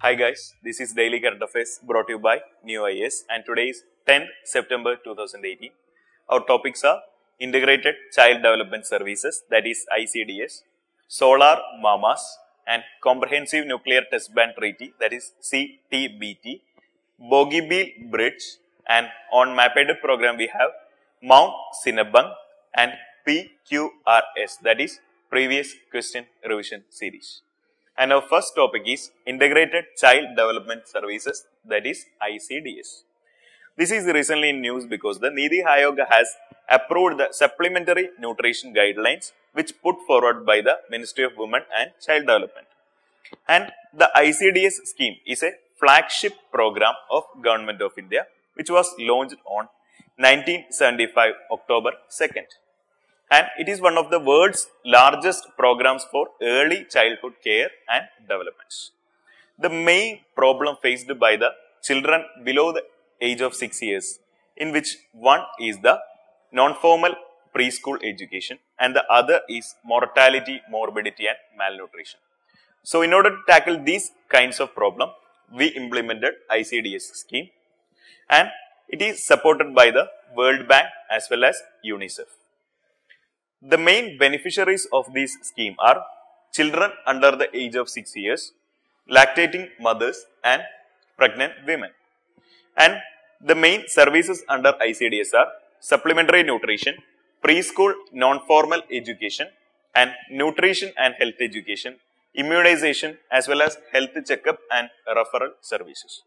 Hi guys, this is Daily Current Affairs brought to you by New IAS and today is 10th September 2018. Our topics are Integrated Child Development Services, that is ICDS, Solar Mamas and Comprehensive Nuclear Test Ban Treaty, that is CTBT, Bogibeel Bridge, and on MapEd program we have Mount Sinabung and PQRS, that is Previous Question Revision Series. And our first topic is Integrated Child Development Services, that is ICDS. This is recently in news because the Niti Aayog has approved the supplementary nutrition guidelines which put forward by the Ministry of Women and Child Development. And the ICDS scheme is a flagship program of Government of India which was launched on 1975 October 2nd. And it is one of the world's largest programs for early childhood care and development. The main problem faced by the children below the age of 6 years, in which one is the non-formal preschool education and the other is mortality, morbidity and malnutrition. So in order to tackle these kinds of problems, we implemented ICDS scheme and it is supported by the World Bank as well as UNICEF. The main beneficiaries of this scheme are children under the age of 6 years, lactating mothers and pregnant women. And the main services under ICDS are supplementary nutrition, preschool non-formal education and nutrition and health education, immunization as well as health checkup and referral services.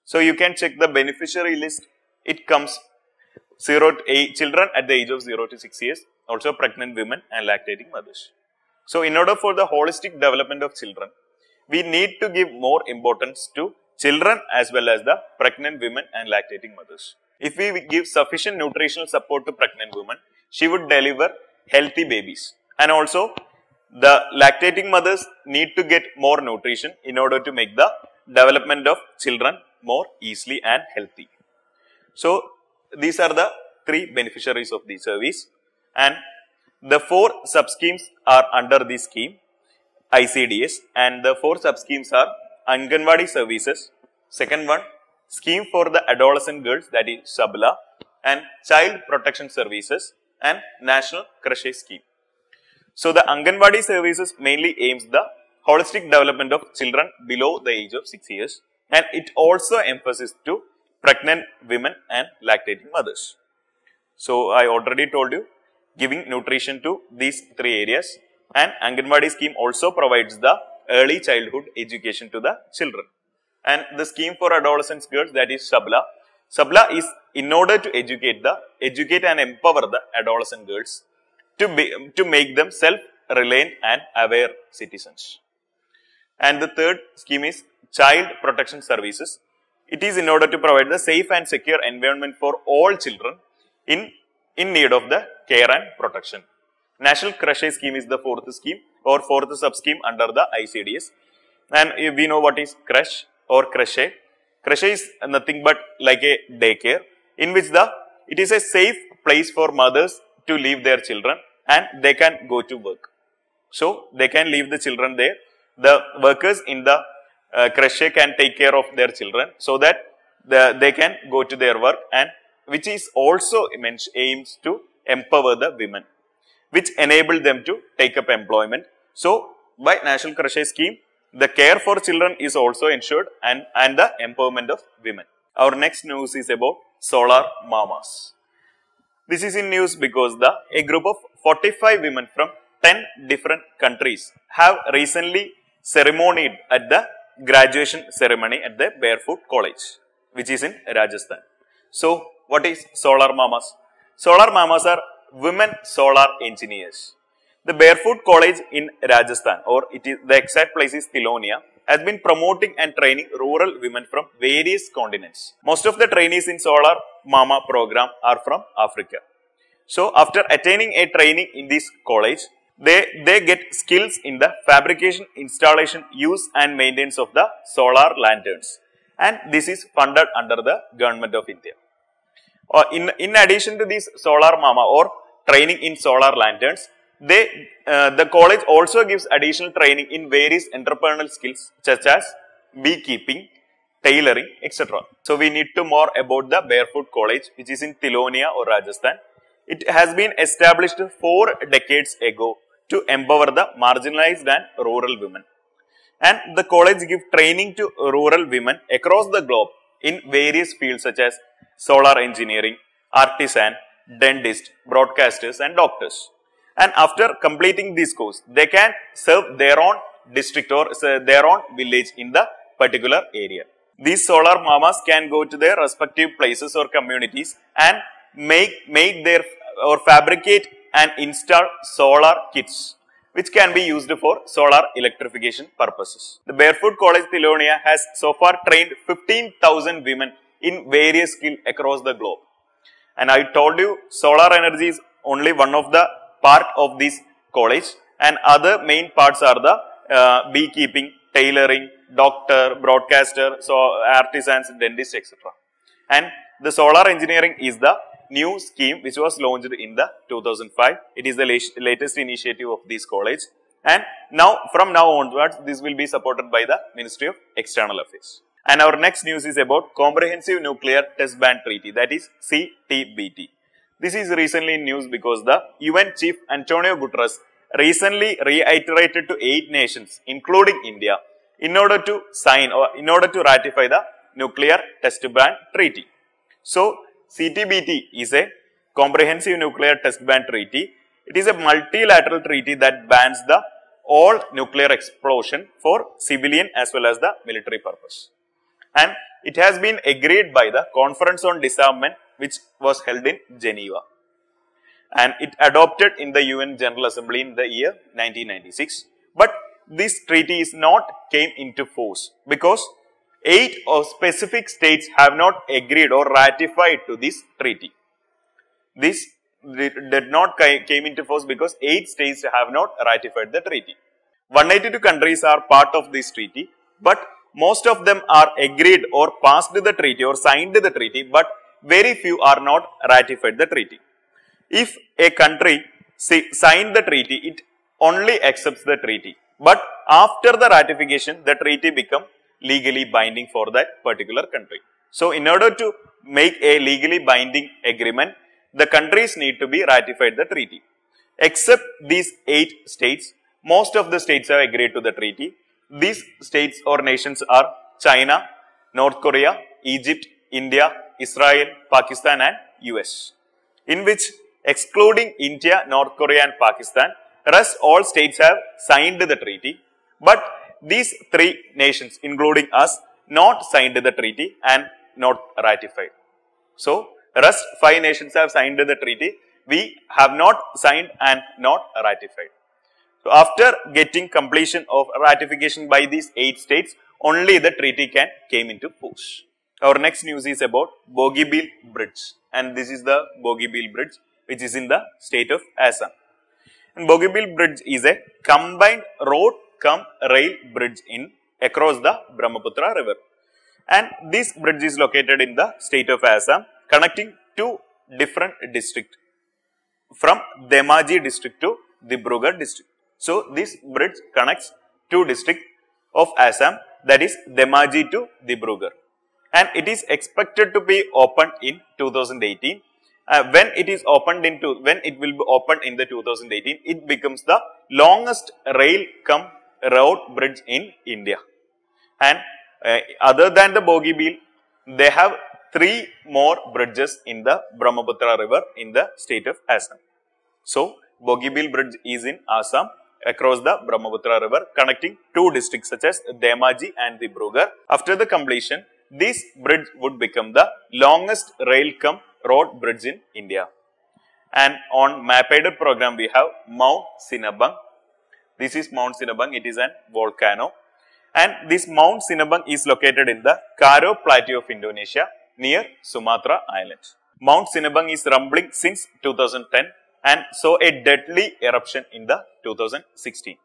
So you can check the beneficiary list. It comes children at the age of 0 to 6 years, also pregnant women and lactating mothers. So in order for the holistic development of children, we need to give more importance to children as well as the pregnant women and lactating mothers. If we give sufficient nutritional support to pregnant women, she would deliver healthy babies. And also the lactating mothers need to get more nutrition in order to make the development of children more easily and healthy. So these are the three beneficiaries of the service. And the 4 sub-schemes are under this scheme, ICDS, and the 4 sub-schemes are Anganwadi services, second one, scheme for the adolescent girls, that is Sabla, and child protection services and national crochet scheme. So the Anganwadi services mainly aims the holistic development of children below the age of 6 years and it also emphasizes to pregnant women and lactating mothers. So I already told you, giving nutrition to these 3 areas and Anganwadi scheme also provides the early childhood education to the children. And the scheme for adolescent girls, that is Sabla. Sabla is in order to educate and empower the adolescent girls to make them self-reliant and aware citizens. And the third scheme is Child Protection Services. It is in order to provide the safe and secure environment for all children in need of the care and protection. National Crochet Scheme is the 4th scheme or 4th sub-scheme under the ICDS. And we know what is crush or crochet. Crochet is nothing but like a daycare in which it is a safe place for mothers to leave their children and they can go to work. So they can leave the children there. The workers in the crochet can take care of their children so that they can go to their work, and which is also aims to empower the women, which enable them to take up employment. So by National Crochet Scheme, the care for children is also ensured and the empowerment of women. Our next news is about Solar Mamas. This is in news because a group of 45 women from 10 different countries have recently ceremonied at the graduation ceremony at the Barefoot College, which is in Rajasthan. So what is Solar Mamas? Solar Mamas are women solar engineers. The Barefoot College in Rajasthan, or the exact place is Tilonia, has been promoting and training rural women from various continents. Most of the trainees in Solar Mama program are from Africa. So after attaining a training in this college, they get skills in the fabrication, installation, use and maintenance of the solar lanterns. And this is funded under the Government of India. In addition to this Solar Mama or training in solar lanterns, the college also gives additional training in various entrepreneurial skills such as beekeeping, tailoring, etc. So we need to more about the Barefoot College, which is in Tilonia or Rajasthan. It has been established 4 decades ago to empower the marginalized and rural women. And the college gives training to rural women across the globe in various fields such as solar engineering, artisan, dentist, broadcasters and doctors. And after completing this course, they can serve their own district or their own village in the particular area. These solar mamas can go to their respective places or communities and make their or fabricate and install solar kits which can be used for solar electrification purposes. The Barefoot College Tilonia has so far trained 15,000 women in various skills across the globe. And I told you solar energy is only one of the part of this college, and other main parts are the beekeeping, tailoring, doctor, broadcaster, so artisans, dentists, etc. And the solar engineering is the new scheme which was launched in the 2005. It is the latest initiative of this college, and now from now onwards this will be supported by the Ministry of External Affairs. And our next news is about Comprehensive Nuclear Test Ban Treaty, that is CTBT. This is recently in news because the UN Chief Antonio Guterres recently reiterated to 8 nations including India in order to sign or in order to ratify the Nuclear Test Ban Treaty. So CTBT is a Comprehensive Nuclear Test Ban Treaty. It is a multilateral treaty that bans the all nuclear explosion for civilian as well as the military purpose. And it has been agreed by the Conference on Disarmament which was held in Geneva. And it adopted in the UN General Assembly in the year 1996. But this treaty is not came into force because 8 of specific states have not agreed or ratified to this treaty. This did not came into force because 8 states have not ratified the treaty. 182 countries are part of this treaty, but most of them are agreed or passed the treaty or signed the treaty, but very few are not ratified the treaty. If a country signed the treaty, it only accepts the treaty, but after the ratification, the treaty becomes legally binding for that particular country. So, in order to make a legally binding agreement, the countries need to be ratified the treaty. Except these 8 states, most of the states have agreed to the treaty. These states or nations are China, North Korea, Egypt, India, Israel, Pakistan and US. In which, excluding India, North Korea and Pakistan, rest all states have signed the treaty, but these 3 nations including us not signed the treaty and not ratified. So, rest 5 nations have signed the treaty, we have not signed and not ratified. So, after getting completion of ratification by these 8 states, only the treaty came into force. Our next news is about Bogibeel Bridge, and this is the Bogibeel Bridge which is in the state of Assam. And Bogibeel Bridge is a combined road cum rail bridge across the Brahmaputra river. And this bridge is located in the state of Assam, connecting 2 different districts from Dhemaji district to Dibrugarh district. So, this bridge connects 2 districts of Assam, that is Dhemaji to Dibrugarh. And it is expected to be opened in 2018. When it will be opened in the 2018, it becomes the longest rail cum road bridge in India. And other than the Bogibeel, they have 3 more bridges in the Brahmaputra river in the state of Assam. So, Bogibeel Bridge is in Assam across the Brahmaputra river, connecting 2 districts such as Dhemaji and Dibrugarh. After the completion, this bridge would become the longest rail cum road bridge in India. And on map-aided program, we have Mount Sinabung. This is Mount Sinabung, it is a volcano. And this Mount Sinabung is located in the Karo Plateau of Indonesia near Sumatra Island. Mount Sinabung is rumbling since 2010 and saw a deadly eruption in the 2016.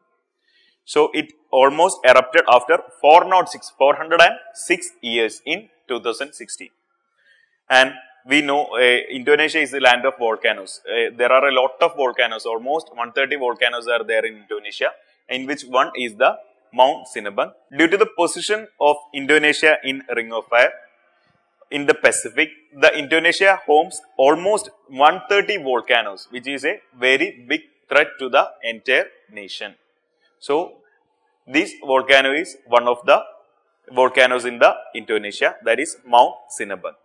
So, it almost erupted after 406 years in 2016. And we know Indonesia is the land of volcanoes. There are a lot of volcanoes, almost 130 volcanoes are there in Indonesia, in which one is the Mount Sinabung. Due to the position of Indonesia in Ring of Fire in the Pacific, the Indonesia homes almost 130 volcanoes, which is a very big threat to the entire nation. So, this volcano is one of the volcanoes in the Indonesia, that is Mount Sinabung.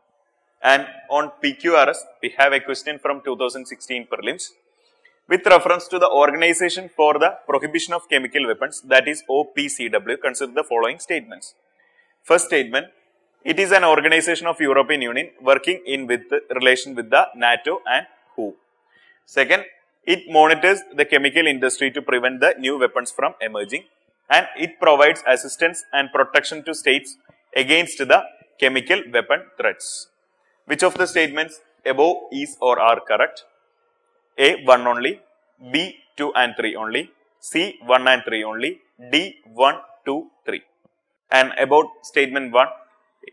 And on PQRS, we have a question from 2016 prelims with reference to the Organization for the Prohibition of Chemical Weapons, that is OPCW. Consider the following statements. First statement, it is an organization of European Union working in relation with the NATO and WHO. Second, it monitors the chemical industry to prevent the new weapons from emerging, and it provides assistance and protection to states against the chemical weapon threats. Which of the statements above is or are correct? A. 1 only, B. 2 and 3 only, C. 1 and 3 only, D. 1, 2, 3. And about statement 1,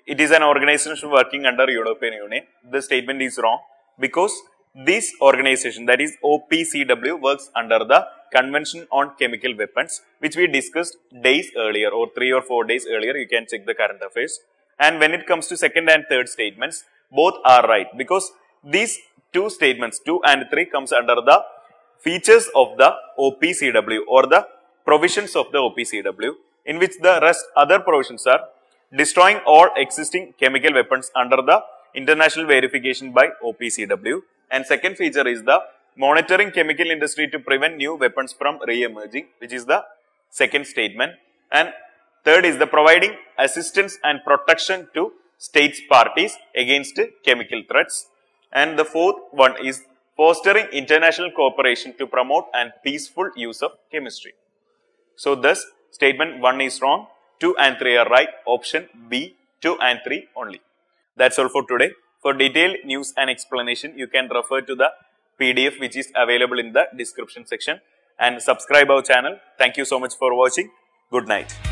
it is an organization working under European Union. The statement is wrong because this organization, that is OPCW, works under the Convention on Chemical Weapons, which we discussed days earlier or 3 or 4 days earlier. You can check the current affairs. And when it comes to second and third statements, both are right because these two statements, 2 and 3, comes under the features of the OPCW or the provisions of the OPCW, in which the rest other provisions are destroying all existing chemical weapons under the international verification by OPCW, and second feature is the monitoring chemical industry to prevent new weapons from re-emerging, which is the second statement, and third is the providing assistance and protection to states parties against chemical threats, and the fourth one is fostering international cooperation to promote and peaceful use of chemistry. So thus statement 1 is wrong, 2 and 3 are right, option B, 2 and 3 only. That's all for today. For detailed news and explanation, you can refer to the PDF which is available in the description section and subscribe our channel. Thank you so much for watching. Good night.